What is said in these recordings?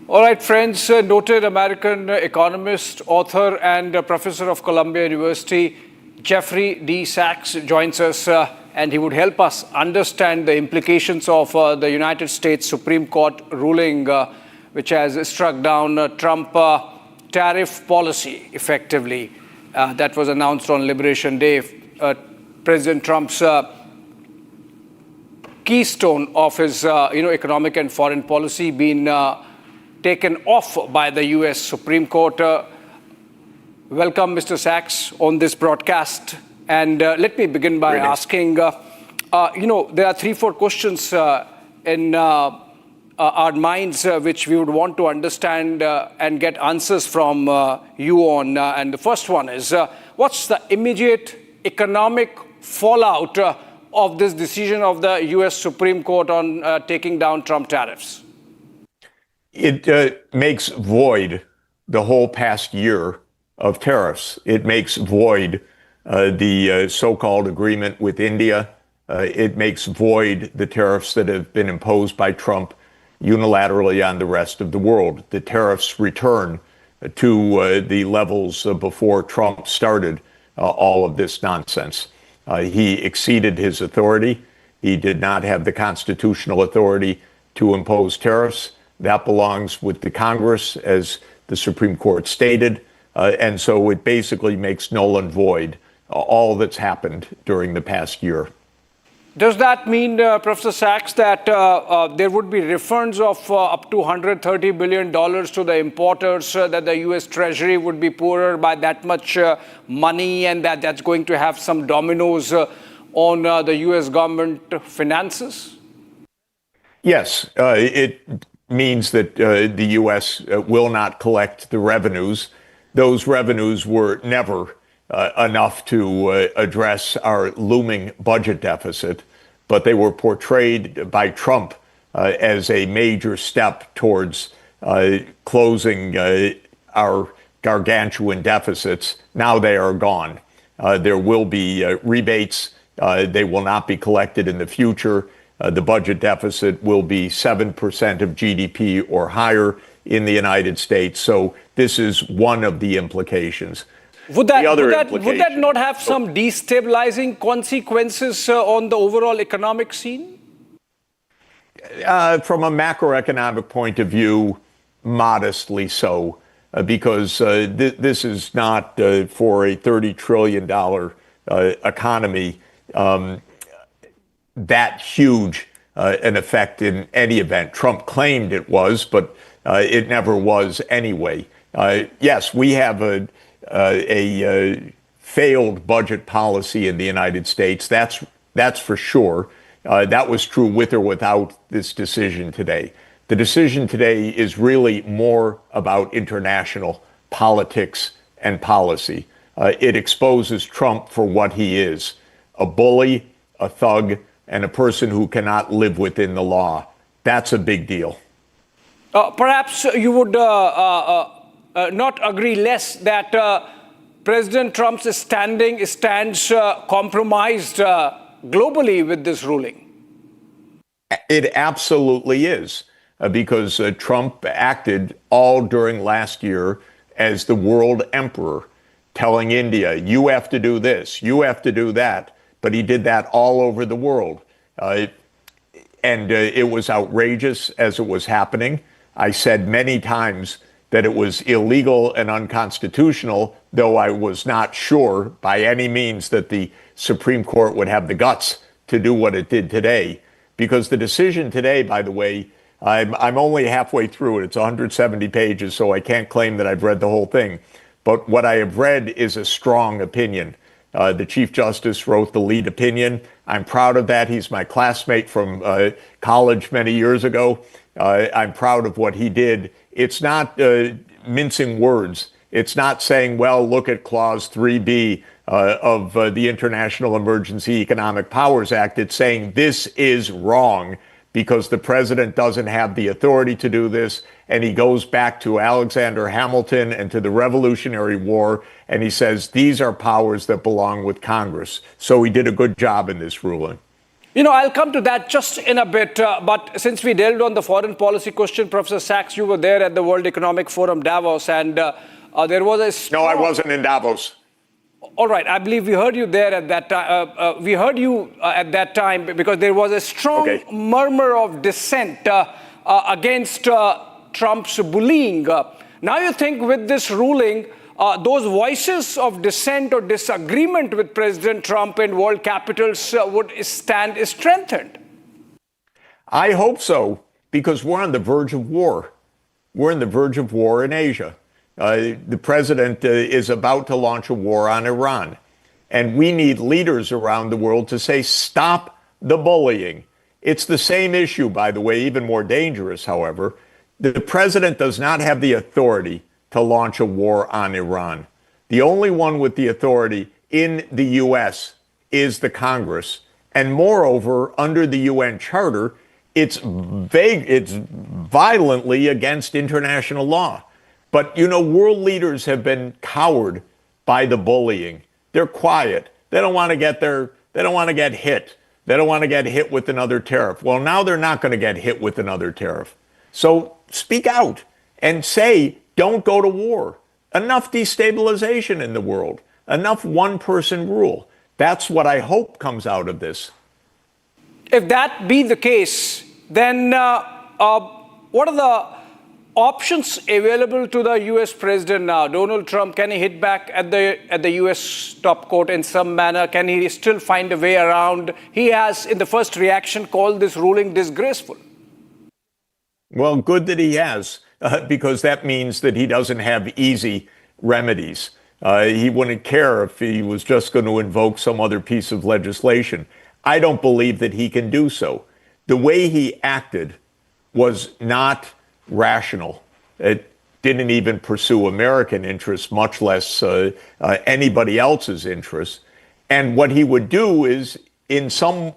All right, friends, noted American economist, author, and professor of Columbia University, Jeffrey D. Sachs joins us, and he would help us understand the implications of the United States Supreme Court ruling, which has struck down Trump tariff policy effectively. That was announced on Liberation Day. President Trump's keystone of his economic and foreign policy being taken off by the U.S. Supreme Court. Welcome, Mr. Sachs, on this broadcast. And let me begin by asking, there are 3-4 questions in our minds which we would want to understand and get answers from you on. And the first one is, what's the immediate economic fallout of this decision of the U.S. Supreme Court on taking down Trump tariffs? It makes void the whole past year of tariffs. It makes void the so-called agreement with India. It makes void the tariffs that have been imposed by Trump unilaterally on the rest of the world. The tariffs return to the levels before Trump started all of this nonsense. He exceeded his authority. He did not have the constitutional authority to impose tariffs. That belongs with the Congress, as the Supreme Court stated. And so it basically makes null and void all that's happened during the past year. Does that mean, Professor Sachs, that there would be refunds of up to $130 billion to the importers, that the U.S. Treasury would be poorer by that much money, and that's going to have some dominoes on the U.S. government finances? Yes, it means that the U.S. will not collect the revenues. Those revenues were never enough to address our looming budget deficit, but they were portrayed by Trump as a major step towards closing our gargantuan deficits. Now they are gone. There will be rebates. They will not be collected in the future. The budget deficit will be 7% of GDP or higher in the United States. So this is one of the implications. Would that not have some destabilizing consequences on the overall economic scene? From a macroeconomic point of view, modestly so, because this is not for a $30 trillion economy that huge an effect in any event. Trump claimed it was, but it never was anyway. Yes, we have a failed budget policy in the United States. That's for sure. That was true with or without this decision today. The decision today is really more about international politics and policy. It exposes Trump for what he is: a bully, a thug, and a person who cannot live within the law. That's a big deal. Perhaps you would not agree less that President Trump's stands compromised globally with this ruling. It absolutely is, because Trump acted all during last year as the world emperor, telling India, you have to do this, you have to do that. But he did that all over the world. And it was outrageous as it was happening. I said many times that it was illegal and unconstitutional, though I was not sure by any means that the Supreme Court would have the guts to do what it did today. Because the decision today, by the way, I'm only halfway through it. It's 170 pages, so I can't claim that I've read the whole thing. But what I have read is a strong opinion. The Chief Justice wrote the lead opinion. I'm proud of that. He's my classmate from college many years ago. I'm proud of what he did. It's not mincing words. It's not saying, well, look at Clause 3B of the International Emergency Economic Powers Act. It's saying this is wrong because the president doesn't have the authority to do this. And he goes back to Alexander Hamilton and to the Revolutionary War, and he says these are powers that belong with Congress. So he did a good job in this ruling. I'll come to that just in a bit. But since we delved on the foreign policy question, Professor Sachs, you were there at the World Economic Forum, Davos, and there was a strong... No, I wasn't in Davos. All right, I believe we heard you there at that time. We heard you at that time because there was a strong murmur of dissent against Trump's bullying. Now you think with this ruling, those voices of dissent or disagreement with President Trump in world capitals would stand strengthened? I hope so, because we're on the verge of war. We're on the verge of war in Asia. The president is about to launch a war on Iran. And we need leaders around the world to say, stop the bullying. It's the same issue, by the way, even more dangerous, however. The president does not have the authority to launch a war on Iran. The only one with the authority in the U.S. is the Congress. And moreover, under the UN Charter, it's violently against international law. But, world leaders have been cowed by the bullying. They're quiet. They don't want to get hit. They don't want to get hit with another tariff. Well, now they're not going to get hit with another tariff. So speak out and say, don't go to war. Enough destabilization in the world. Enough one-person rule. That's what I hope comes out of this. If that be the case, then what are the options available to the U.S. president now? Donald Trump, can he hit back at the U.S. top court in some manner? Can he still find a way around? He has, in the first reaction, called this ruling disgraceful. Well, good that he has, because that means that he doesn't have easy remedies. He wouldn't care if he was just going to invoke some other piece of legislation. I don't believe that he can do so. The way he acted was not rational. It didn't even pursue American interests, much less anybody else's interests. And what he would do is, in some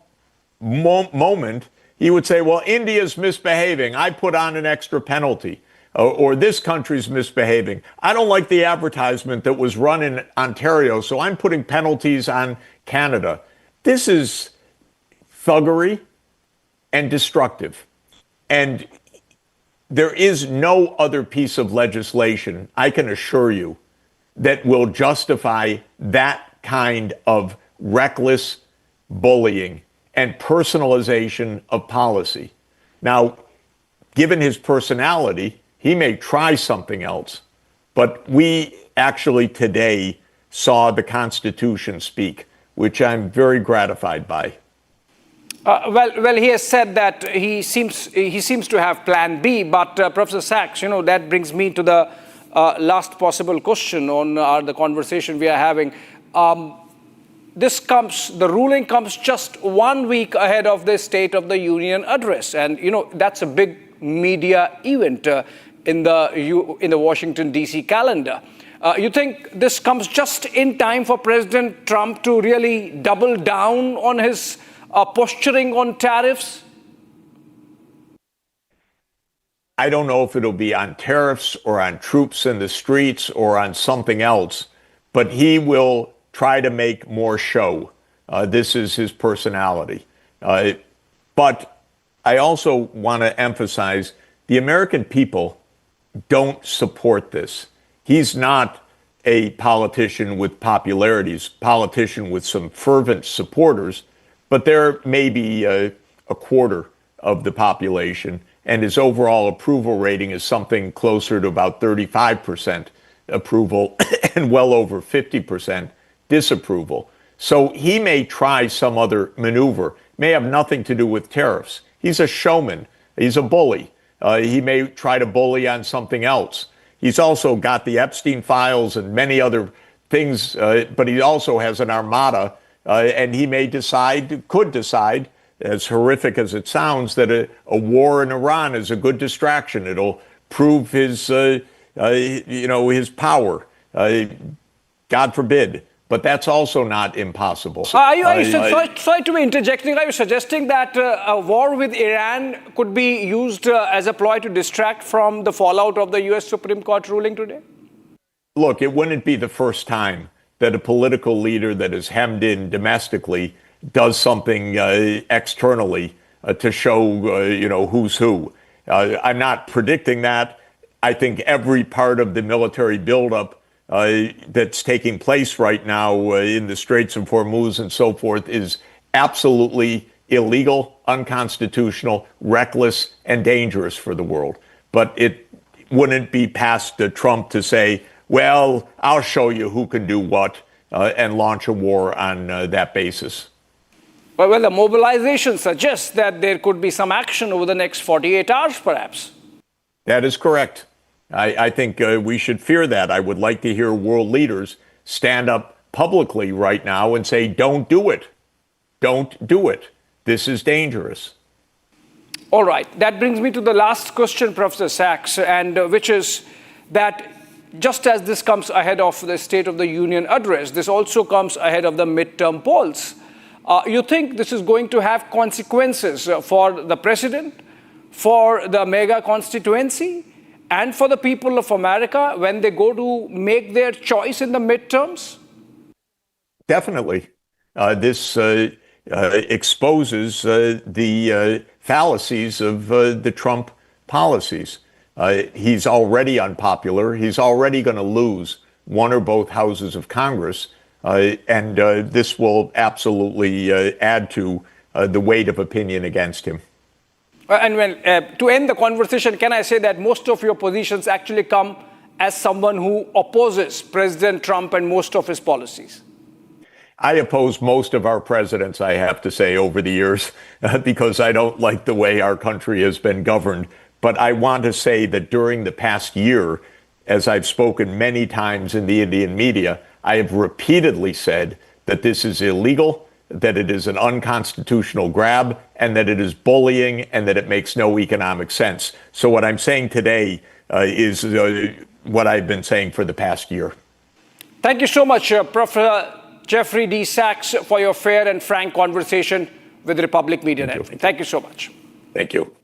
moment, he would say, well, India's misbehaving. I put on an extra penalty. Or this country's misbehaving. I don't like the advertisement that was run in Ontario, so I'm putting penalties on Canada. This is thuggery and destructive. And there is no other piece of legislation, I can assure you, that will justify that kind of reckless bullying and personalization of policy. Now, given his personality, he may try something else, but we actually today saw the Constitution speak, which I'm very gratified by. Well, he has said that he seems to have Plan B, but Professor Sachs, that brings me to the last possible question on the conversation we are having. The ruling comes just 1 week ahead of the State of the Union address, and that's a big media event in the Washington D.C. calendar. You think this comes just in time for President Trump to really double down on his posturing on tariffs? I don't know if it'll be on tariffs or on troops in the streets or on something else, but he will try to make more show. This is his personality. But I also want to emphasize the American people don't support this. He's not a politician with popularity. He's a politician with some fervent supporters, but there may be a quarter of the population, and his overall approval rating is something closer to about 35% approval and well over 50% disapproval. So he may try some other maneuver. May have nothing to do with tariffs. He's a showman. He's a bully. He may try to bully on something else. He's also got the Epstein files and many other things, but he also has an armada, and he could decide, as horrific as it sounds, that a war in Iran is a good distraction. It'll prove his power. God forbid. But that's also not impossible. Sorry to be interjecting. Are you suggesting that a war with Iran could be used as a ploy to distract from the fallout of the U.S. Supreme Court ruling today? Look, it wouldn't be the first time that a political leader that is hemmed in domestically does something externally to show, who's who. I'm not predicting that. I think every part of the military buildup that's taking place right now in the Straits of Hormuz and so forth is absolutely illegal, unconstitutional, reckless, and dangerous for the world. But it wouldn't be past Trump to say, well, I'll show you who can do what and launch a war on that basis. Well, the mobilization suggests that there could be some action over the next 48 hours, perhaps. That is correct. I think we should fear that. I would like to hear world leaders stand up publicly right now and say, don't do it. Don't do it. This is dangerous. All right. That brings me to the last question, Professor Sachs, and which is that just as this comes ahead of the State of the Union address, this also comes ahead of the midterm polls. You think this is going to have consequences for the president, for the mega constituency, and for the people of America when they go to make their choice in the midterms? Definitely. This exposes the fallacies of the Trump policies. He's already unpopular. He's already going to lose one or both houses of Congress. And this will absolutely add to the weight of opinion against him. And to end the conversation, can I say that most of your positions actually come as someone who opposes President Trump and most of his policies? I oppose most of our presidents, I have to say, over the years, because I don't like the way our country has been governed. But I want to say that during the past year, as I've spoken many times in the Indian media, I have repeatedly said that this is illegal, that it is an unconstitutional grab, and that it is bullying, and that it makes no economic sense. So what I'm saying today is what I've been saying for the past year. Thank you so much, Professor Jeffrey D. Sachs, for your fair and frank conversation with Republic Media Network. Thank you so much. Thank you.